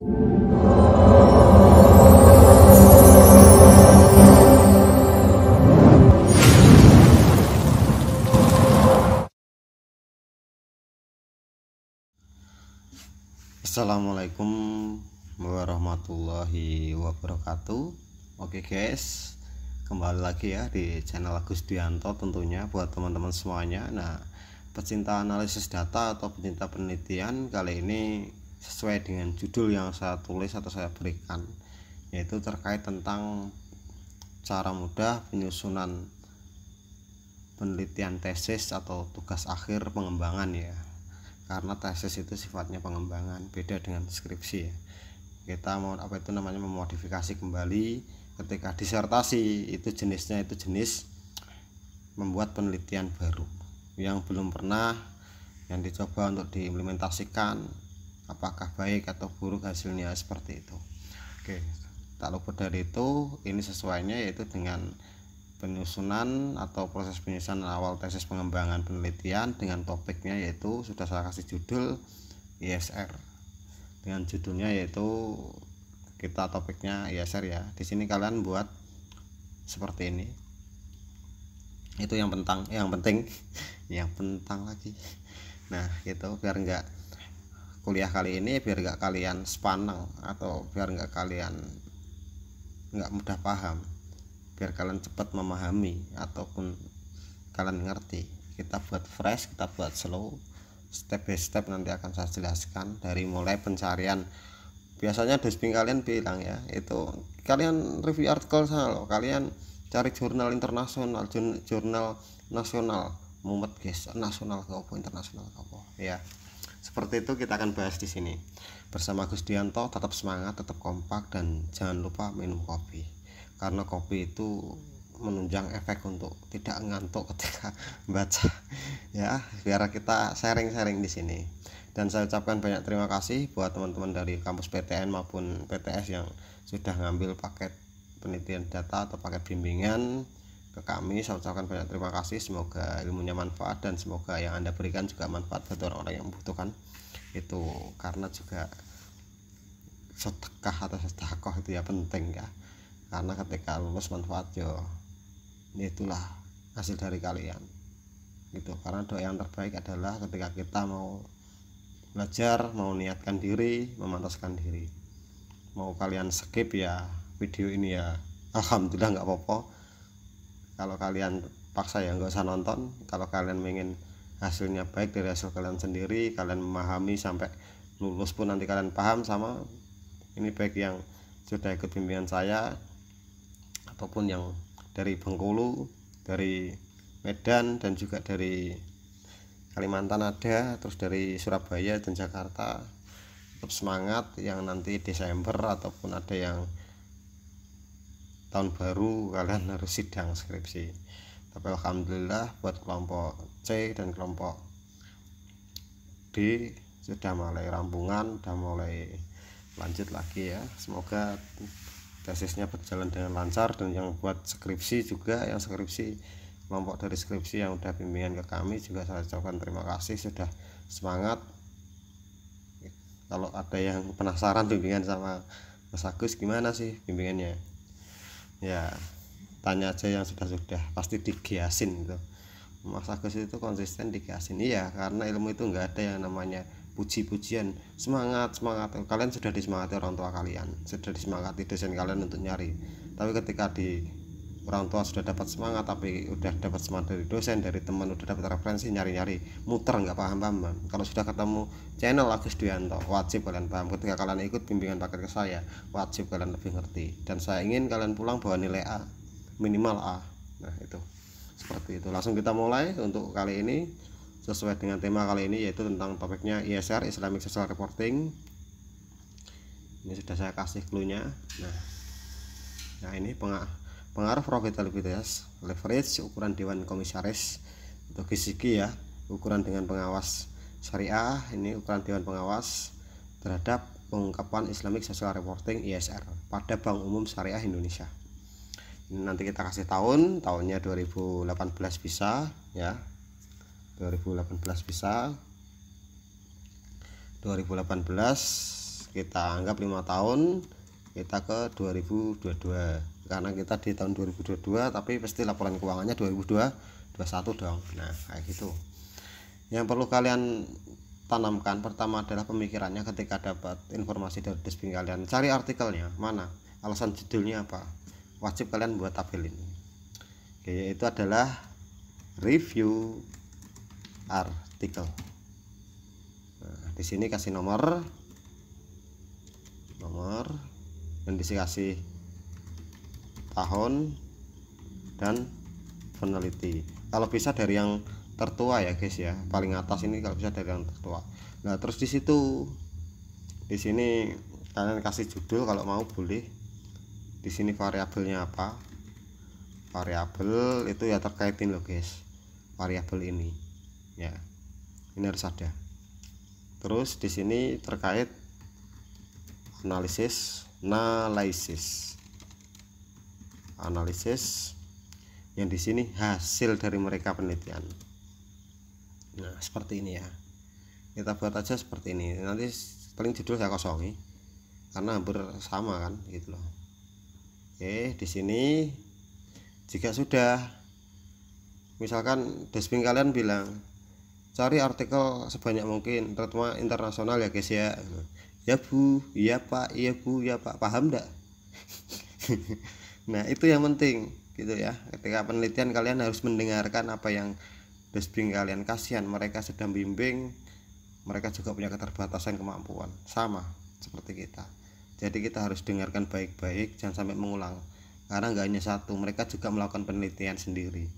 Assalamualaikum warahmatullahi wabarakatuh. Oke guys, kembali lagi ya di channel Agus Dianto tentunya buat teman-teman semuanya. Nah, pecinta analisis data atau pecinta penelitian, kali ini sesuai dengan judul yang saya tulis atau saya berikan, yaitu terkait tentang cara mudah penyusunan penelitian tesis atau tugas akhir pengembangan ya. Karena tesis itu sifatnya pengembangan, beda dengan skripsi ya. Kita mau memodifikasi kembali. Ketika disertasi itu jenisnya itu jenis membuat penelitian baru yang belum pernah yang dicoba untuk diimplementasikan, apakah baik atau buruk hasilnya, seperti itu. Oke, tak luput dari itu, ini sesuainya yaitu dengan penyusunan atau proses penyusunan awal tesis pengembangan penelitian dengan topiknya, yaitu sudah saya kasih judul ISR dengan judulnya yaitu kita topiknya ISR ya. Di sini kalian buat seperti ini, itu yang penting lagi. Nah gitu, biar enggak kuliah kali ini biar enggak kalian sepanang atau biar enggak kalian enggak mudah paham, biar kalian cepat memahami ataupun kalian ngerti. Kita buat fresh, kita buat slow, step by step nanti akan saya jelaskan dari mulai pencarian. Biasanya dosping kalian bilang ya, itu kalian review artikel sana loh, kalian cari jurnal internasional, jurnal nasional, mumet guys, nasional ke apa, internasional ke apa ya. Seperti itu kita akan bahas di sini bersama Gus Dianto. Tetap semangat, tetap kompak, dan jangan lupa minum kopi, karena kopi itu menunjang efek untuk tidak ngantuk ketika baca ya, biar kita sharing-sharing di sini. Dan saya ucapkan banyak terima kasih buat teman-teman dari kampus PTN maupun PTS yang sudah ngambil paket penelitian data atau paket bimbingan ke kami. Saya ucapkan banyak terima kasih, semoga ilmunya manfaat dan semoga yang Anda berikan juga manfaat bagi orang-orang yang membutuhkan itu, karena juga sedekah atau sedekah itu ya penting ya, karena ketika lulus manfaat yo, itulah hasil dari kalian gitu. Karena doa yang terbaik adalah ketika kita mau belajar, mau niatkan diri, memantaskan diri. Mau kalian skip ya video ini ya, alhamdulillah nggak apa-apa. Kalau kalian paksa ya nggak usah nonton. Kalau kalian ingin hasilnya baik dari hasil kalian sendiri, kalian memahami sampai lulus pun nanti kalian paham sama ini, baik yang sudah ikut bimbingan saya ataupun yang dari Bengkulu, dari Medan, dan juga dari Kalimantan ada, terus dari Surabaya dan Jakarta. Tetap semangat, yang nanti Desember ataupun ada yang tahun baru kalian harus sidang skripsi. Tapi alhamdulillah buat kelompok C dan kelompok D sudah mulai rampungan, sudah mulai lanjut lagi ya. Semoga tesisnya berjalan dengan lancar, dan yang buat skripsi juga, yang skripsi kelompok dari skripsi yang udah bimbingan ke kami juga saya ucapkan terima kasih, sudah semangat. Kalau ada yang penasaran bimbingan sama Mas Agus gimana sih bimbingannya ya, tanya aja yang sudah pasti digiasin gitu. Mas Agus itu konsisten digiasin, iya, karena ilmu itu nggak ada yang namanya puji-pujian. Semangat, kalian sudah disemangati orang tua kalian, sudah disemangati dosen kalian untuk nyari. Tapi ketika di orang tua sudah dapat semangat, tapi udah dapat semangat dari dosen, dari teman, udah dapat referensi, nyari-nyari muter nggak paham. Kalau sudah ketemu channel Agus Dianto, wajib kalian paham. Ketika kalian ikut bimbingan paket ke saya, wajib kalian lebih ngerti, dan saya ingin kalian pulang bawa nilai A, minimal A. Nah itu seperti itu. Langsung kita mulai untuk kali ini sesuai dengan tema kali ini, yaitu tentang topiknya ISR, Islamic Social Reporting. Ini sudah saya kasih clue-nya. Nah ini pengaruh profitabilitas, leverage, ukuran dewan komisaris atau GSIKI ya, ukuran dengan pengawas syariah. Ini ukuran dewan pengawas terhadap pengungkapan Islamic Social Reporting ISR pada Bank Umum Syariah Indonesia. Ini nanti kita kasih tahunnya 2018 bisa ya, 2018 bisa, 2018 kita anggap 5 tahun, kita ke 2022 karena kita di tahun 2022 tapi pasti laporan keuangannya 2021 dong. Nah kayak gitu. Yang perlu kalian tanamkan pertama adalah pemikirannya ketika dapat informasi dari dashboard kalian. Cari artikelnya mana, alasan judulnya apa, wajib kalian buat tabel ini. Oke, yaitu adalah review artikel. Nah, di sini kasih nomor dan dikasih tahun dan peneliti. Kalau bisa dari yang tertua ya guys ya, paling atas ini kalau bisa dari yang tertua. Nah terus di sini kalian kasih judul kalau mau boleh. Di sini variabelnya apa, variabel itu ya terkaitin loh guys, variabel ini ya, ini harus ada. Terus di sini terkait analisis yang di sini hasil dari mereka penelitian. Nah seperti ini ya, kita buat aja seperti ini. Nanti paling judul saya kosongi karena hampir sama kan gitu loh. Oke, di sini jika sudah, misalkan dashboard kalian bilang cari artikel sebanyak mungkin terutama internasional ya guys ya. Ya bu, iya pak, iya bu, ya pak, paham enggak? Nah itu yang penting gitu ya. Ketika penelitian kalian harus mendengarkan apa yang dashboard kalian. Kasihan mereka sedang bimbing, mereka juga punya keterbatasan kemampuan sama seperti kita. Jadi kita harus dengarkan baik-baik, jangan sampai mengulang. Karena nggak hanya satu, mereka juga melakukan penelitian sendiri.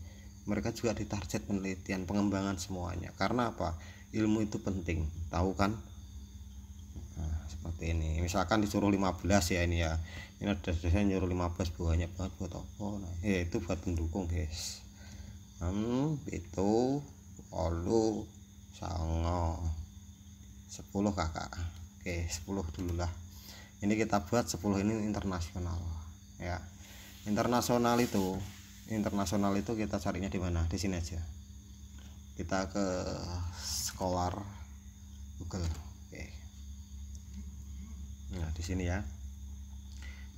Mereka juga ditarget penelitian, pengembangan semuanya. Karena apa? Ilmu itu penting, tahu kan? Nah, seperti ini. Misalkan disuruh 15 ya ini ya. Ini ada saya nyuruh 15 banyak banget buat apa? Nah, ya itu buat pendukung guys. Itu olu sango 10 kakak. Oke 10 dulu lah. Ini kita buat 10 ini internasional ya. Internasional itu kita carinya di mana? Di sini aja. Kita ke Scholar Google. Oke. Nah di sini ya.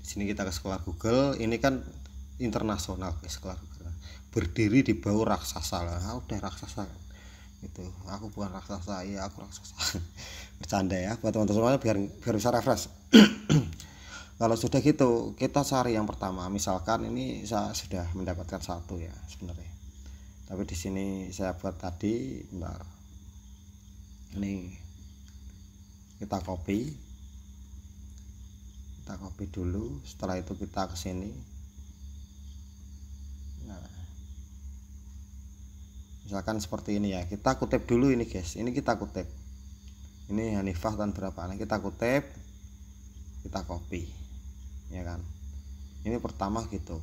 Di sini kita ke Scholar Google. Ini kan internasional ke Scholar Google. Berdiri di bawah raksasa lah. Udah raksasa kan. Itu aku bukan raksasa, iya aku raksasa. Bercanda ya buat teman-teman semuanya biar bisa refresh. Kalau sudah gitu kita cari yang pertama. Misalkan ini saya sudah mendapatkan satu ya sebenarnya, tapi di sini saya buat tadi bentar. Ini kita copy dulu, setelah itu kita ke sini. Nah misalkan seperti ini ya, kita kutip dulu ini guys, ini kita kutip, ini Hanifah dan berapa, nah kita kutip, kita copy ya kan. Ini pertama gitu,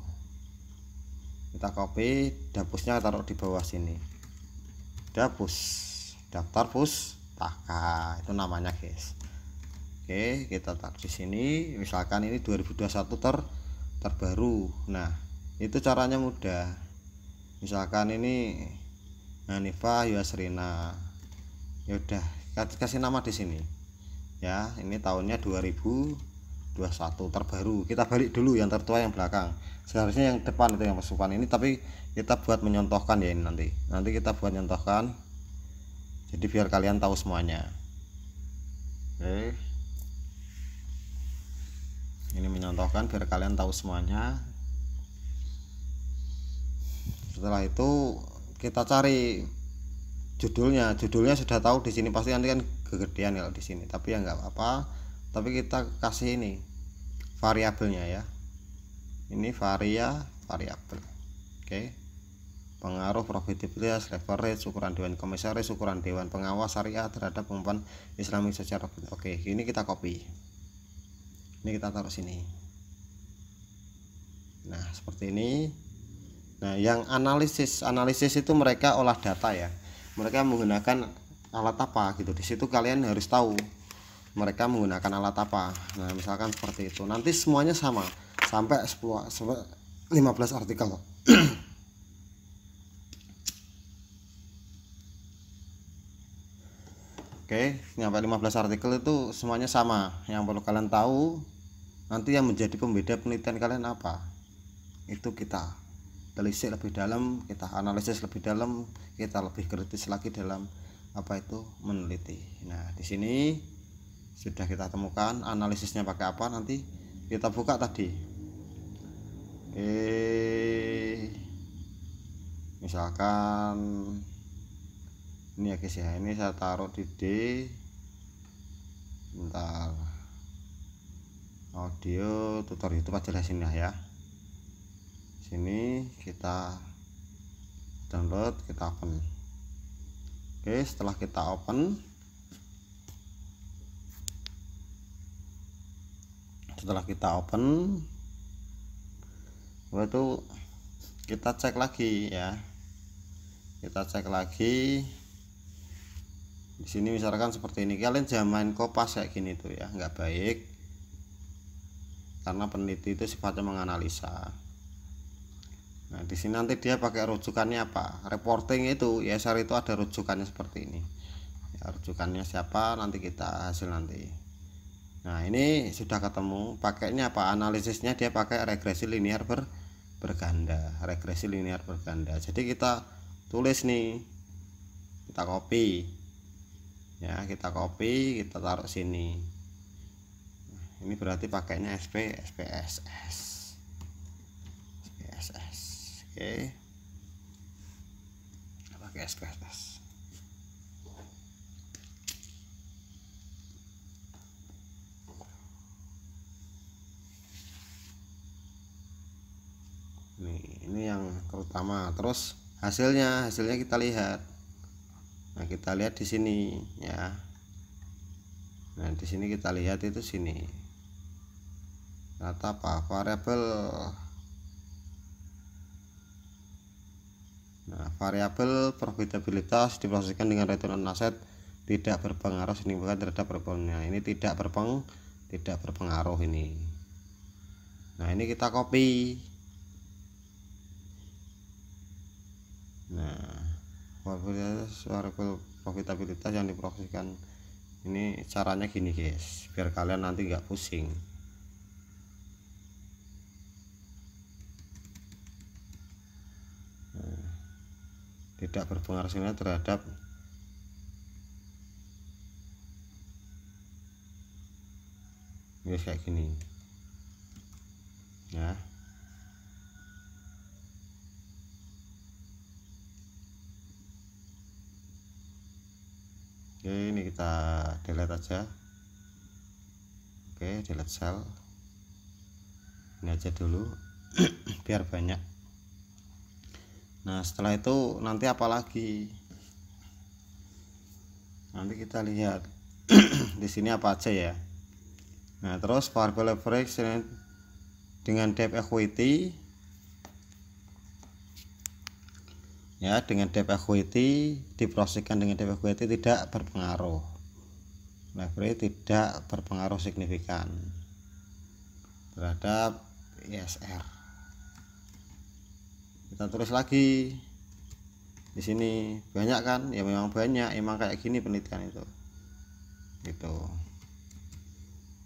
kita copy, dapusnya taruh di bawah sini, daftar pustaka itu namanya guys. Oke kita taruh di sini, misalkan ini 2021 terbaru. Nah itu caranya mudah, misalkan ini Hanifah Yasrina, ya udah kasih nama di sini ya. Ini tahunnya 2021 terbaru. Kita balik dulu yang tertua yang belakang, seharusnya yang depan itu yang masukan ini, tapi kita buat menyontohkan ya. Ini nanti kita buat nyontohkan jadi biar kalian tahu semuanya. Oke ini menyontohkan biar kalian tahu semuanya. Setelah itu kita cari judulnya sudah tahu di sini pasti nanti kan kegedean kalau di sini, tapi ya nggak apa-apa. Tapi kita kasih ini variabelnya ya, ini variabel. Oke, pengaruh profitabilitas, leverage, ukuran dewan komisaris, ukuran dewan pengawas syariah terhadap pengumpulan Islami secara. Oke ini kita copy, ini kita taruh sini. Nah seperti ini. Nah yang analisis itu mereka olah data ya, mereka menggunakan alat apa gitu. Di situ kalian harus tahu mereka menggunakan alat apa. Nah misalkan seperti itu, nanti semuanya sama sampai 15 artikel. Oke Oke, nyampe 15 artikel itu semuanya sama. Yang perlu kalian tahu nanti yang menjadi pembeda penelitian kalian apa, itu kita telisik lebih dalam, kita analisis lebih dalam, kita lebih kritis lagi dalam apa itu meneliti. Nah, di sini sudah kita temukan analisisnya pakai apa, nanti kita buka tadi. Misalkan ini ya guys ya, ini saya taruh di D, bentar, audio tutor YouTube aja lah sini ya. Sini kita download, kita open. Oke, setelah kita open, itu kita cek lagi ya. Kita cek lagi di sini misalkan seperti ini. Kalian jangan main kopas kayak gini tuh ya, nggak baik, karena peneliti itu sifatnya menganalisa. Nah, di sini nanti dia pakai rujukannya apa, reporting itu ISR itu ada rujukannya seperti ini ya, rujukannya siapa nanti kita hasil nanti. Nah, ini sudah ketemu, pakainya apa, analisisnya dia pakai regresi linear berganda, regresi linear berganda. Jadi kita tulis nih, kita copy ya, kita taruh sini. Ini berarti pakainya SPSS. Oke, pakai SPSS. Ini yang terutama. Terus hasilnya kita lihat. Nah, kita lihat di sini ya. Nah, di sini kita lihat itu sini. Data apa? Variabel. Nah, variabel profitabilitas diproseskan dengan return on asset tidak berpengaruh signifikan terhadap performanya. Ini tidak berpengaruh ini. Nah, ini kita copy. Nah, variabel profitabilitas yang diproseskan ini caranya gini guys, biar kalian nanti nggak pusing. Nah, tidak berpengaruh signifikan terhadap kayak gini ya. Oke, ini kita delete aja. Oke, delete cell ini aja dulu biar banyak. Nah, setelah itu nanti apa lagi, nanti kita lihat di sini apa aja ya. Nah, terus variable leverage dengan debt equity ya, dengan debt equity diproseskan dengan debt equity tidak berpengaruh, leverage tidak berpengaruh signifikan terhadap ISR. Kita tulis lagi di sini, banyak kan ya, memang banyak, emang kayak gini penelitian itu gitu.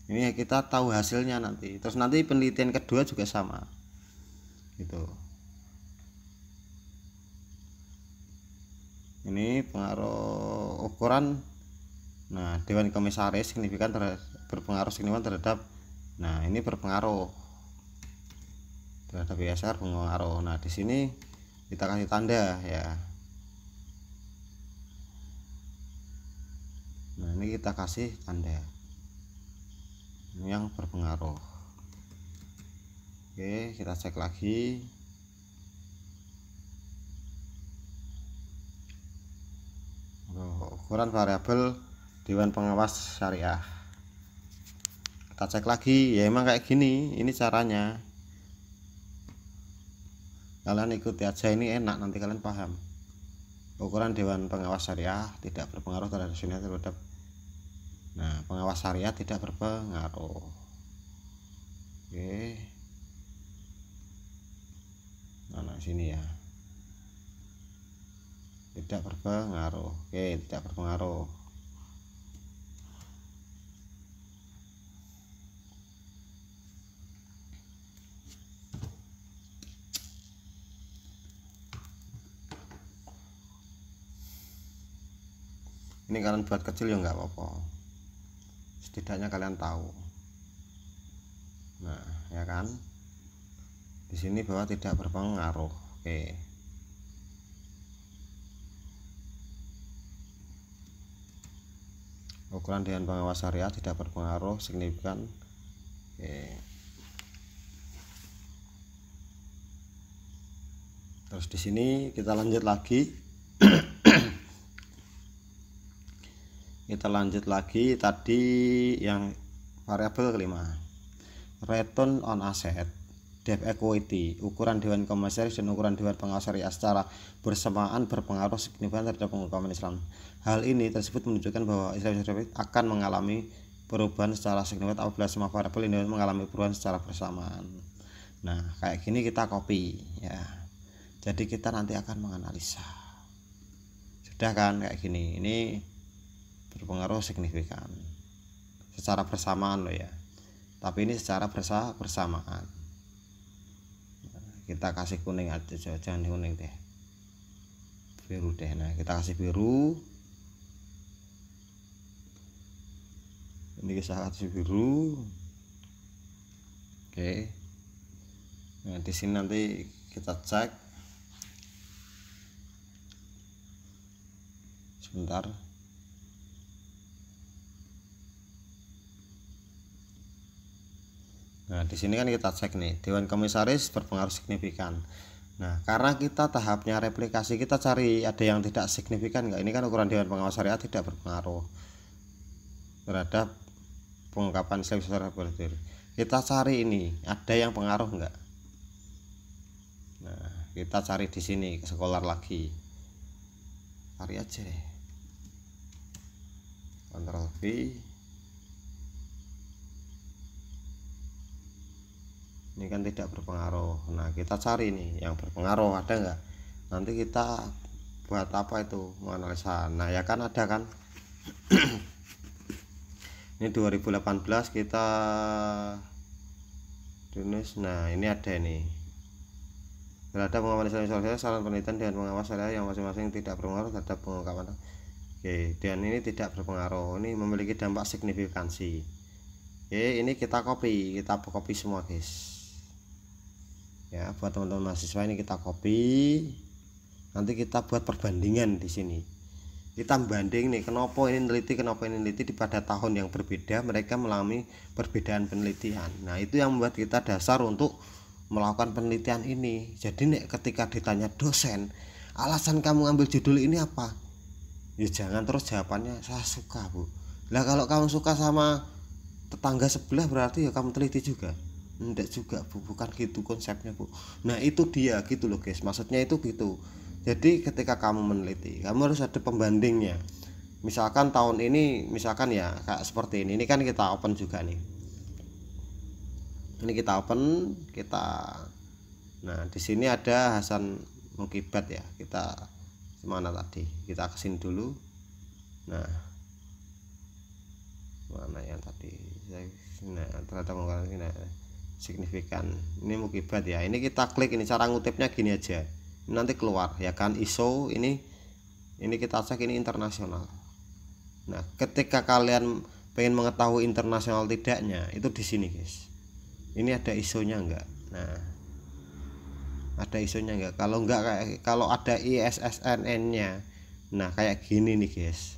Ini kita tahu hasilnya nanti. Terus nanti penelitian kedua juga sama gitu. Ini pengaruh ukuran. Nah, dewan komisaris signifikan berpengaruh signifikan terhadap. Nah, ini berpengaruh terhadap ISR, pengaruh. Nah, di sini kita kasih tanda ya. Nah, ini kita kasih tanda ini yang berpengaruh. Oke, kita cek lagi. Ukuran variabel dewan pengawas syariah, kita cek lagi ya, emang kayak gini. Ini caranya, kalian ikuti aja, ini enak, nanti kalian paham. Ukuran dewan pengawas syariah tidak berpengaruh terhadap. Nah, pengawas syariah tidak berpengaruh. Oke, nah sini ya, tidak berpengaruh. Oke, tidak berpengaruh. Ini kalian buat kecil ya nggak apa-apa, setidaknya kalian tahu. Nah ya kan, di sini bahwa tidak berpengaruh. Oke, ukuran Dewan Pengawas Syariah tidak berpengaruh signifikan. Oke. Terus di sini kita lanjut lagi. Kita lanjut lagi tadi yang variabel kelima, return on asset, debt equity, ukuran Dewan Komisaris dan ukuran Dewan Pengawas Syariah secara bersamaan berpengaruh signifikan terhadap pengungkapan Islam. Hal ini tersebut menunjukkan bahwa Islam akan mengalami perubahan secara signifikan apabila semua variabel ini mengalami perubahan secara bersamaan. Nah kayak gini kita copy ya, jadi kita nanti akan menganalisa. Sudah kan kayak gini, ini berpengaruh signifikan secara bersamaan loh ya, tapi ini secara bersamaan. Kita kasih kuning aja, jangan kuning deh, biru deh. Nah kita kasih biru, ini kita kasih biru. Oke, nah di sini nanti kita cek sebentar. Nah di sini kan kita cek nih, Dewan Komisaris berpengaruh signifikan. Nah karena kita tahapnya replikasi, kita cari ada yang tidak signifikan nggak. Ini kan ukuran Dewan Pengawas Syariah tidak berpengaruh terhadap pengungkapan Islam secara berdiri. Kita cari ini ada yang pengaruh nggak. Nah kita cari di sini, ke sekolah lagi, cari aja deh, Ctrl V. Ini kan tidak berpengaruh. Nah kita cari nih yang berpengaruh ada nggak. Nanti kita buat apa itu, menganalisa. Nah ya kan ada kan. Ini 2018 kita tulis. Nah ini ada nih, terhadap pengungkapan Islam saran penelitian dengan pengawas syariah yang masing-masing tidak berpengaruh terhadap pengungkapan. Oke, dan ini tidak berpengaruh, ini memiliki dampak signifikansi. Oke, ini kita copy semua guys ya. Buat teman-teman mahasiswa ini kita copy, nanti kita buat perbandingan di sini. Kita banding nih, kenapa ini neliti di pada tahun yang berbeda mereka mengalami perbedaan penelitian. Nah itu yang membuat kita dasar untuk melakukan penelitian ini. Jadi nih ketika ditanya dosen, alasan kamu ngambil judul ini apa, ya jangan terus jawabannya saya suka bu. Lah kalau kamu suka sama tetangga sebelah berarti ya kamu teliti juga. Enggak juga bu, bukan gitu konsepnya bu. Nah itu dia gitu loh guys, maksudnya itu gitu. Jadi ketika kamu meneliti, kamu harus ada pembandingnya. Misalkan tahun ini, misalkan ya kayak seperti ini kan kita open juga nih. Ini kita open, nah di sini ada Hasan Mukibat ya. Kita mana tadi? Kita kesini dulu. Nah mana yang tadi? Nah ternyata menggunakan signifikan. Ini Mukibat ya. Ini kita klik, ini cara ngutipnya gini aja. Ini nanti keluar ya kan ISO. Ini kita cek ini internasional. Nah ketika kalian pengen mengetahui internasional tidaknya, itu di sini guys. Ini ada ISO-nya enggak? Nah ada ISO-nya enggak? Kalau enggak, kalau ada ISSN-nya, nah kayak gini nih guys,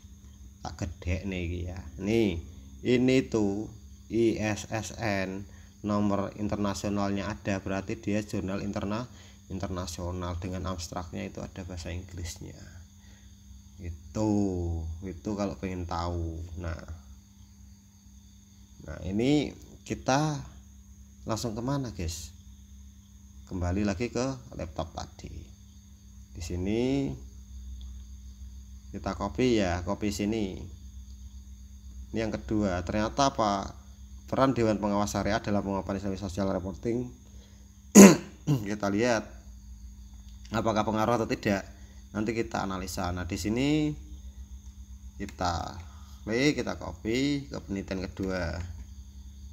tak gede nih ya. Nih ini tuh ISSN, nomor internasionalnya ada, berarti dia jurnal internasional dengan abstraknya itu ada bahasa Inggrisnya. Itu kalau pengen tahu. Nah ini kita langsung kemana guys? Kembali lagi ke laptop tadi. Di sini kita copy ya, copy sini. Ini yang kedua, ternyata apa? Peran Dewan Pengawas Syariah dalam pengungkapan Islamic Social Reporting. Kita lihat apakah pengaruh atau tidak. Nanti kita analisa. Nah di sini kita copy ke penelitian kedua.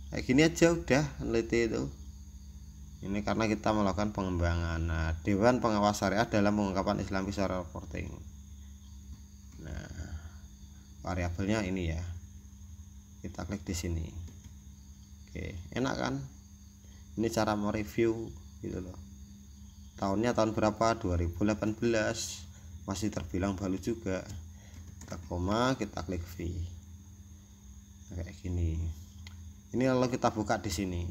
Kayak gini aja udah peneliti itu. Ini karena kita melakukan pengembangan. Nah Dewan Pengawas Syariah dalam pengungkapan Islamic Social Reporting. Nah variabelnya ini ya, kita klik di sini. Oke, enak kan? Ini cara mereview gitu loh. Tahunnya tahun berapa? 2018, masih terbilang baru juga. Kita koma, kita klik V. Kayak gini. Ini lalu kita buka di sini.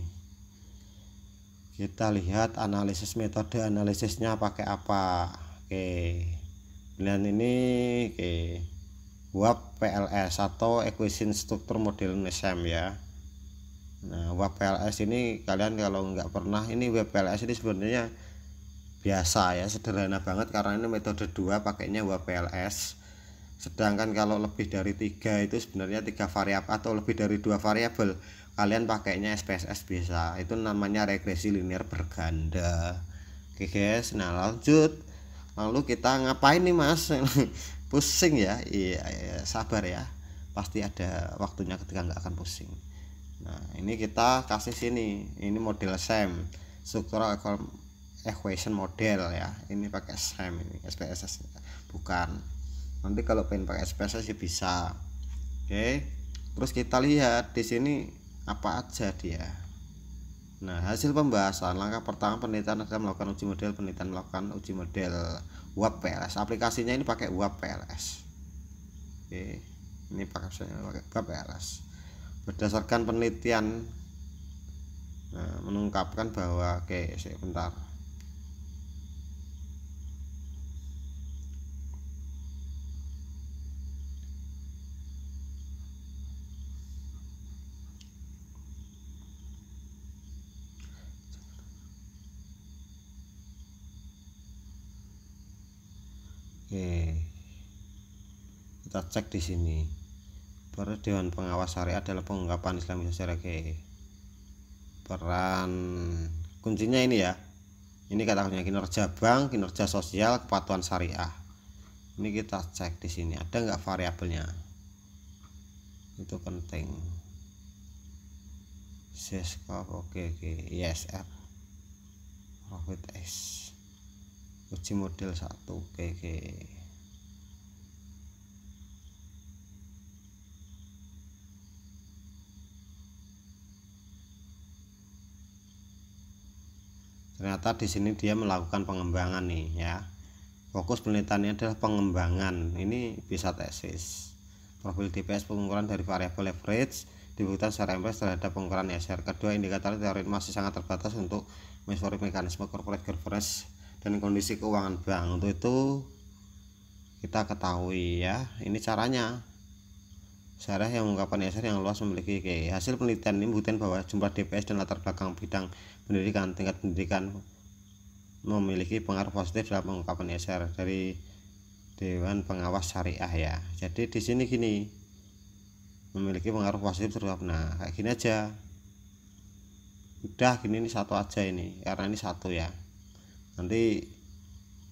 Kita lihat analisis, metode analisisnya pakai apa. Oke. Pilihan ini oke. WAP PLS atau Equation Structure Model NESEM ya. Nah, WAP PLS ini kalian kalau nggak pernah, ini WAP PLS ini sebenarnya biasa ya, sederhana banget karena ini metode 2 pakainya WAP PLS. Sedangkan kalau lebih dari 3 itu sebenarnya 3 variabel atau lebih dari 2 variabel, kalian pakainya SPSS bisa. Itu namanya regresi linear berganda. Oke guys, nah lanjut. Lalu kita ngapain nih Mas? Pusing ya? Iya, sabar ya. Pasti ada waktunya ketika nggak akan pusing. Nah, ini kita kasih sini. Ini model SEM, Structural Equation Model ya. Ini pakai SEM, ini SPSS bukan. Nanti kalau pengen pakai SPSS ya bisa. Oke. Terus kita lihat di sini apa aja dia. Nah, hasil pembahasan langkah pertama penelitian adalah melakukan uji model. Penelitian melakukan uji model WAP PLS. Aplikasinya ini pakai WAP PLS. Oke, ini pakai WAP PLS. Berdasarkan penelitian, mengungkapkan bahwa oke, sebentar. Oke, kita cek di sini. Peran Dewan Pengawas Syariah adalah pengungkapan Islamisasi syariah. Oke, peran kuncinya ini ya. Ini kata-katanya kinerja bank, kinerja sosial, kepatuhan syariah. Ini kita cek di sini ada nggak variabelnya. Itu penting. Seskop oke, ISR, profit S. Uji model 1 oke. Ternyata di sini dia melakukan pengembangan nih ya. Fokus penelitiannya adalah pengembangan. Ini bisa tesis. Profil DPS pengukuran dari variabel leverage dibuktikan secara empiris terhadap pengukuran ISR. Kedua, indikator teori masih sangat terbatas untuk mensupport mekanisme corporate governance dan kondisi keuangan bank. Untuk itu kita ketahui ya, ini caranya. Syariah yang mengungkapkan ISR yang luas memiliki hasil penelitian ini membuktikan bahwa jumlah DPS dan latar belakang bidang pendidikan, tingkat pendidikan memiliki pengaruh positif dalam pengungkapan ISR dari Dewan Pengawas Syariah ya. Jadi di sini gini, memiliki pengaruh positif terhadap. Nah, kayak gini aja. Udah gini, ini satu aja ini, karena ini satu ya. Nanti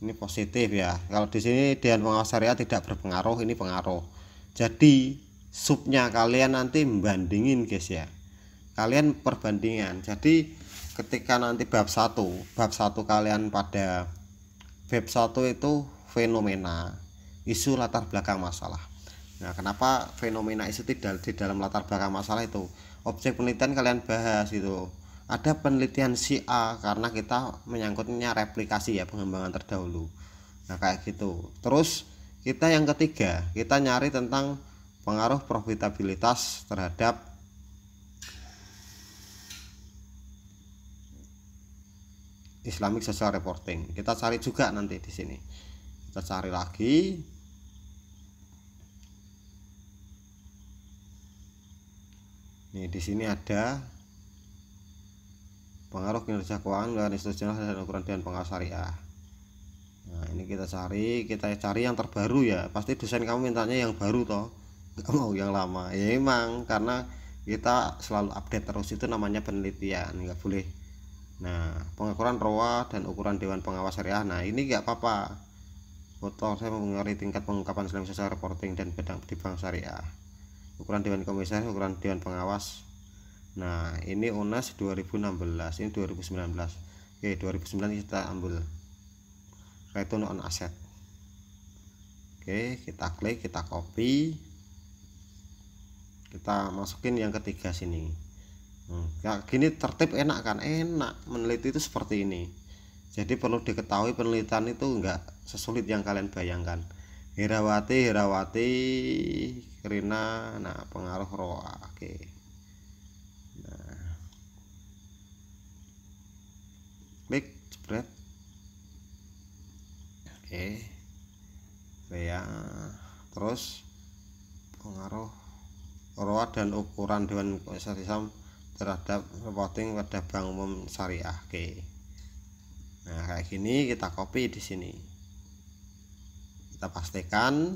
ini positif ya. Kalau di sini Dewan Pengawas Syariah tidak berpengaruh, ini pengaruh. Jadi subnya kalian nanti membandingin guys ya. Kalian perbandingan. Jadi ketika nanti bab 1 kalian pada bab 1 itu fenomena, isu, latar belakang masalah. Nah, kenapa fenomena isu di dalam latar belakang masalah itu? Objek penelitian kalian bahas itu. Ada penelitian si A karena kita menyangkutnya replikasi ya, pengembangan terdahulu. Nah, kayak gitu. Terus kita yang ketiga, kita nyari tentang pengaruh profitabilitas terhadap Islamic Social Reporting. Kita cari juga nanti di sini. Kita cari lagi. Nih di sini ada pengaruh kinerja keuangan dan institusional dan ukuran Dewan Pengawas Syariah. Nah, ini kita cari yang terbaru ya. Pasti dosen kamu mintanya yang baru toh, nggak mau yang lama. Ya emang karena kita selalu update terus, itu namanya penelitian, nggak boleh. Nah, pengukuran ROA dan ukuran Dewan Pengawas Syariah. Nah, ini nggak apa-apa. Foto saya mempengaruhi tingkat pengungkapan Islamic Social Reporting dan di bank syariah. Ukuran Dewan Komisaris, ukuran Dewan Pengawas. Nah, ini UNAS 2016, ini 2019. Oke, 2009 kita ambil return on asset. Oke, kita klik, kita copy. kita masukin yang ketiga sini. Kayak gini tertib enak kan, enak meneliti itu seperti ini. Jadi perlu diketahui penelitian itu enggak sesulit yang kalian bayangkan. Herawati Rina, nah pengaruh roa. Oke. Nah, klik jebret. Oke. Ya, terus pengaruh roa dan ukuran Dewan Komisaris Islam terhadap reporting pada Bank Umum Syariah. Oke. Nah, kayak gini kita copy di sini. Kita pastikan.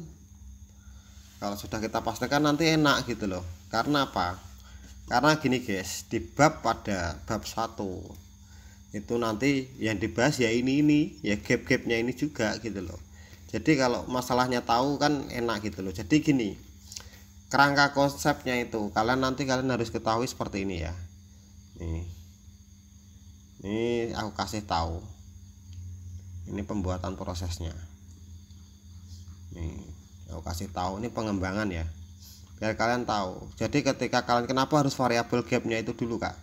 Kalau sudah kita pastikan nanti enak gitu loh. Karena apa? Karena gini guys, di bab pada bab 1 itu nanti yang dibahas ya ini ya gap-gapnya ini juga gitu loh. Jadi kalau masalahnya tahu kan enak gitu loh. Jadi gini, kerangka konsepnya itu kalian harus ketahui seperti ini ya. Ini aku kasih tahu. Ini pembuatan prosesnya. Nih, aku kasih tahu ini pengembangan ya. Biar kalian tahu. Jadi ketika kalian kenapa harus variabel gapnya itu dulu Kak?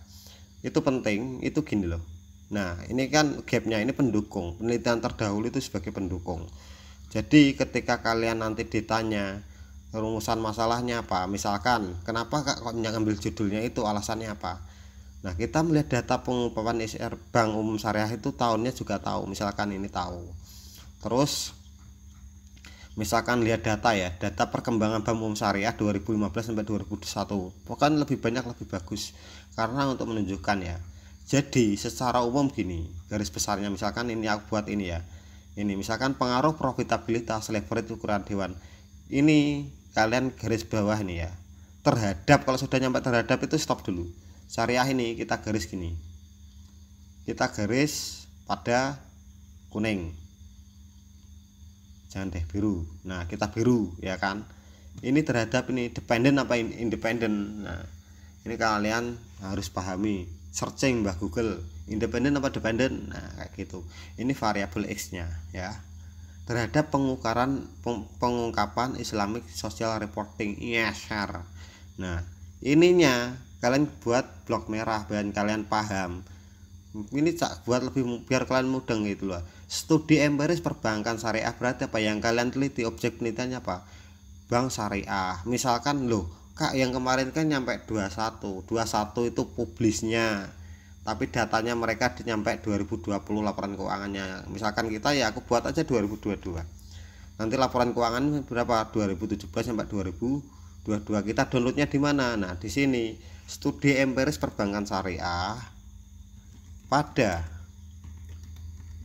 Itu penting, itu gini loh. Nah, ini kan gapnya ini pendukung. Penelitian terdahulu itu sebagai pendukung. Jadi ketika kalian nanti ditanya rumusan masalahnya apa, misalkan kenapa Kak kok ngambil judulnya itu, alasannya apa? Nah, kita melihat data pengungkapan ISR Bank Umum Syariah itu tahunnya juga tahu, misalkan ini tahu. Terus misalkan lihat data ya, data perkembangan Bank Umum Syariah 2015 sampai 2021. Bukan lebih banyak lebih bagus karena untuk menunjukkan ya. Jadi secara umum gini, garis besarnya misalkan ini aku buat ini ya. Ini misalkan pengaruh profitabilitas leverage ukuran Dewan. Ini kalian garis bawah nih ya. Terhadap, kalau sudah nyampe terhadap itu stop dulu. Syariah ini kita garis gini. Kita garis pada kuning. Jangan deh biru. Nah, kita biru ya kan. Ini terhadap ini dependen apa independen. Nah, ini kalian harus pahami. Searching Mbah Google, independen apa dependen. Nah, kayak gitu. Ini variabel X-nya ya. Terhadap pengungkapan Islamic Social Reporting ISR. Nah, ininya kalian buat blok merah biar kalian paham. Ini buat lebih biar kalian mudeng gitu loh. Studi empiris perbankan syariah berarti apa yang kalian teliti, objek penelitiannya apa? Bank syariah. Misalkan loh, Kak yang kemarin kan nyampe 21 itu publisnya. Tapi datanya mereka nyampe 2020 laporan keuangannya. Misalkan kita ya aku buat aja 2022. Nanti laporan keuangan berapa? 2017 sampai 2022. Kita downloadnya di mana? Nah, di sini studi empiris perbankan syariah pada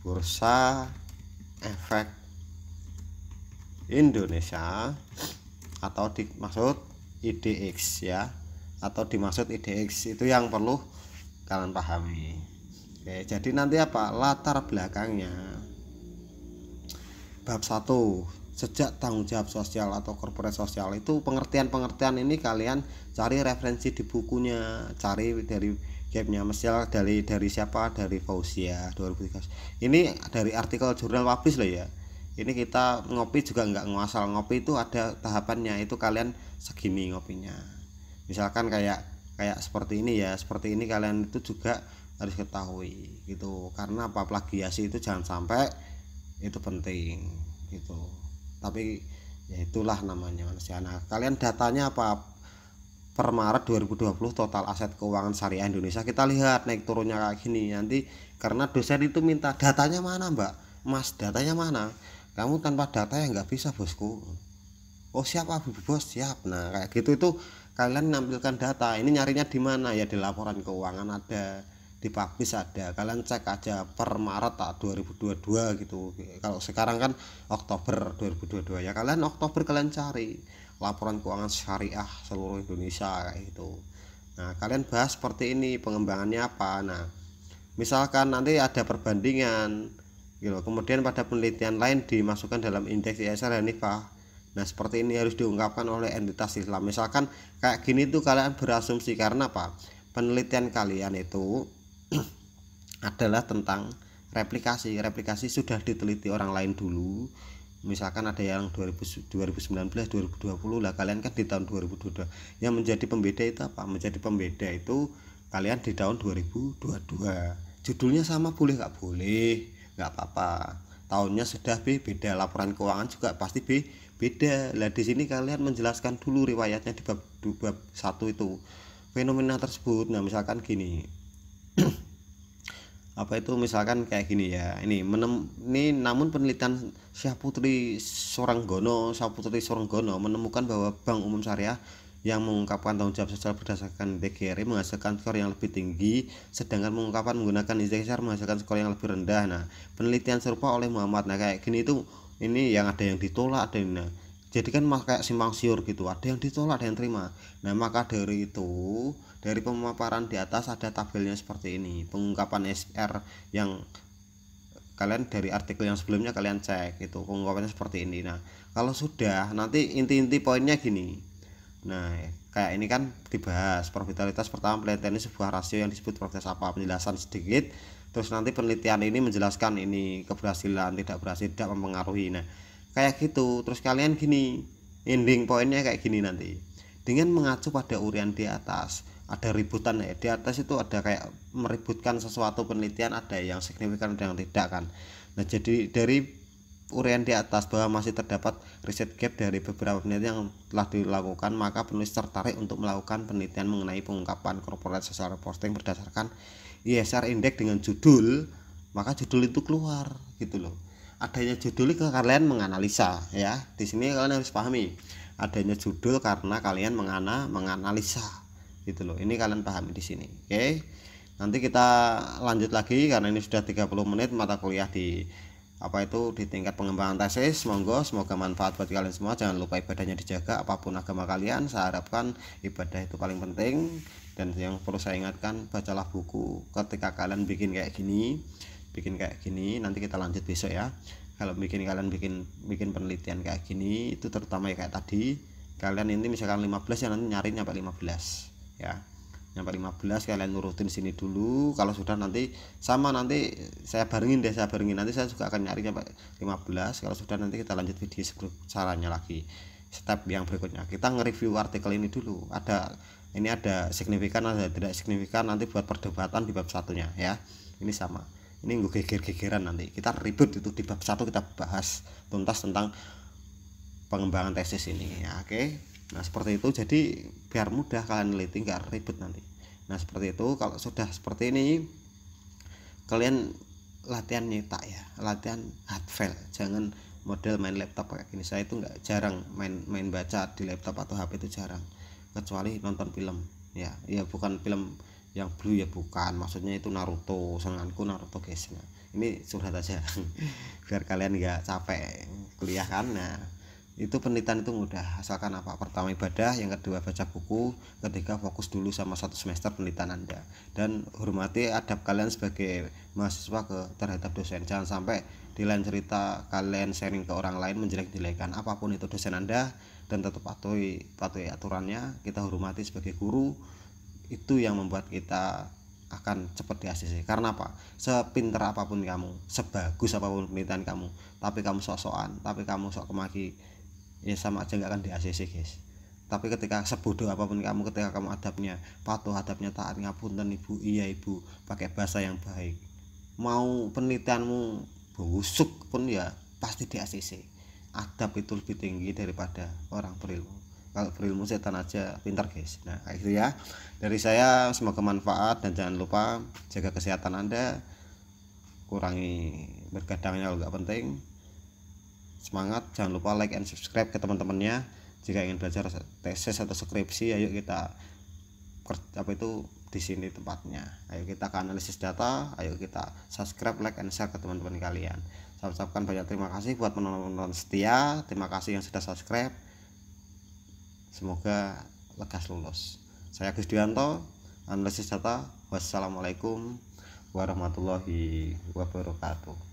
Bursa Efek Indonesia atau dimaksud IDX ya, atau dimaksud IDX itu yang perlu kalian pahami. Oke, jadi nanti apa latar belakangnya bab 1 sejak tanggung jawab sosial atau corporate sosial itu pengertian ini kalian cari referensi di bukunya, cari dari gapnya mesial dari siapa, dari Fauzia 2013. Ini dari artikel jurnal Wabis loh ya. Ini kita ngopi juga nggak ngasal ngopi, itu ada tahapannya, itu kalian segini ngopinya. Misalkan kayak seperti ini ya, seperti ini kalian itu juga harus ketahui gitu. Karena apa, plagiasi itu jangan sampai, itu penting gitu. Tapi ya itulah namanya manusia. Nah, kalian datanya apa? Per Maret 2020 total aset keuangan syariah Indonesia kita lihat naik turunnya kayak gini. Nanti karena dosen itu minta datanya mana Mbak, Mas datanya mana, kamu tanpa data ya nggak bisa bosku. Oh siap Bu Bos, siap. Nah kayak gitu itu kalian menampilkan data. Ini nyarinya di mana ya, di laporan keuangan ada, di publish ada. Kalian cek aja per Maret 2022 gitu. Kalau sekarang kan Oktober 2022 ya, kalian Oktober kalian cari laporan keuangan syariah seluruh Indonesia kayak gitu. Nah kalian bahas seperti ini, pengembangannya apa. Nah misalkan nanti ada perbandingan gitu, kemudian pada penelitian lain dimasukkan dalam indeks ISR Hanifah. Nah seperti ini harus diungkapkan oleh entitas Islam. Misalkan kayak gini tuh kalian berasumsi karena apa, penelitian kalian itu adalah tentang replikasi sudah diteliti orang lain dulu, misalkan ada yang 2019 2020 lah, kalian kan di tahun 2022. Yang menjadi pembeda itu apa? Menjadi pembeda itu kalian di tahun 2022 judulnya sama boleh nggak boleh, nggak apa-apa, tahunnya sudah beda, laporan keuangan juga pasti beda lah. Di sini kalian menjelaskan dulu riwayatnya di bab 1 itu fenomena tersebut. Nah misalkan gini apa itu, misalkan kayak gini ya, ini namun penelitian Syahputri Soranggono menemukan bahwa Bank Umum Syariah yang mengungkapkan tanggung jawab sosial berdasarkan DGRI menghasilkan skor yang lebih tinggi, sedangkan mengungkapkan menggunakan IZKR menghasilkan skor yang lebih rendah. Nah penelitian serupa oleh Muhammad. Nah kayak gini itu, ini yang ada yang ditolak, ada yang jadi kan kayak simpang siur gitu, ada yang ditolak ada yang terima. Nah maka dari itu, dari pemaparan di atas ada tabelnya seperti ini, pengungkapan SR yang kalian dari artikel yang sebelumnya kalian cek itu pengungkapannya seperti ini. Nah kalau sudah, nanti inti-inti poinnya gini. Nah kayak ini kan dibahas probabilitas pertama penelitian ini sebuah rasio yang disebut probabilitas apa, penjelasan sedikit, terus nanti penelitian ini menjelaskan ini keberhasilan, tidak berhasil, tidak mempengaruhi. Nah kayak gitu, terus kalian gini, ending poinnya kayak gini nanti, dengan mengacu pada urian di atas. Ada ributan ya di atas itu, ada kayak meributkan sesuatu penelitian, ada yang signifikan ada yang tidak kan. Nah jadi dari urian di atas bahwa masih terdapat riset gap dari beberapa penelitian yang telah dilakukan, maka penulis tertarik untuk melakukan penelitian mengenai pengungkapan corporate social reporting berdasarkan ISR index dengan judul, maka judul itu keluar gitu loh. Adanya judul ke kalian menganalisa ya. Di sini kalian harus pahami adanya judul karena kalian menganalisa gitu loh. Ini kalian pahami di sini. Oke. Nanti kita lanjut lagi karena ini sudah 30 menit mata kuliah di apa itu di tingkat pengembangan tesis. Monggo, semoga manfaat buat kalian semua. Jangan lupa ibadahnya dijaga apapun agama kalian. Saya harapkan ibadah itu paling penting, dan yang perlu saya ingatkan, bacalah buku ketika kalian bikin kayak gini. Nanti kita lanjut besok ya. Kalau kalian bikin penelitian kayak gini itu, terutama ya kayak tadi, kalian ini misalkan 15 ya, nanti nyari nyampe 15 ya, nyampe 15 kalian nurutin sini dulu. Kalau sudah nanti sama, nanti saya barengin nanti saya juga akan nyari nyampe 15. Kalau sudah nanti kita lanjut video caranya lagi, step yang berikutnya kita nge-review artikel ini dulu, ada signifikan, ada tidak signifikan, nanti buat perdebatan di bab satunya ya. Ini sama, ini gue geger-gegeran, nanti kita ribut itu di bab 1, kita bahas tuntas tentang pengembangan tesis ini ya. Oke. Nah seperti itu, jadi biar mudah kalian neliti, nggak ribut nanti. Nah seperti itu. Kalau sudah seperti ini, kalian latihan nyetak ya, latihan hard file, jangan model main laptop kayak gini. Saya itu jarang main baca di laptop atau HP, itu jarang, kecuali nonton film ya bukan film yang blue ya, bukan, maksudnya itu Naruto, senanganku Naruto guys. Nah ini curhat aja biar kalian nggak capek kuliah kan. Nah itu penelitian itu mudah, asalkan apa, pertama ibadah, yang kedua baca buku, ketiga fokus dulu sama 1 semester penelitian Anda, dan hormati adab kalian sebagai mahasiswa terhadap dosen. Jangan sampai di lain cerita kalian sharing ke orang lain menjelek-jelekan apapun itu dosen Anda, dan tetap patuhi aturannya. Kita hormati sebagai guru, itu yang membuat kita akan cepat di ACC. Karena apa? Sepintar apapun kamu, sebagus apapun penelitian kamu, tapi kamu sok-sokan, tapi kamu sok kemaki, ya sama aja nggak akan di ACC guys. Tapi ketika sebodoh apapun kamu, ketika kamu adabnya patuh, adabnya taat, ngapunten ibu, iya ibu, pakai bahasa yang baik, mau penelitianmu busuk pun ya pasti di ACC. Adab itu lebih tinggi daripada orang berilmu. Kalau berilmu setan aja pintar guys. Nah kayak gitu ya. Dari saya semoga manfaat, dan jangan lupa jaga kesehatan Anda, kurangi bergadangnya kalau nggak penting. Semangat, jangan lupa like and subscribe ke teman-temannya. Jika ingin belajar tesis atau skripsi, ayo kita di sini tempatnya. Ayo kita ke analisis data, ayo kita subscribe, like and share ke teman-teman kalian. Saya ucapkan banyak terima kasih buat penonton setia, terima kasih yang sudah subscribe. Semoga lekas lulus. Saya Gus Dianto, analisis data. Wassalamualaikum warahmatullahi wabarakatuh.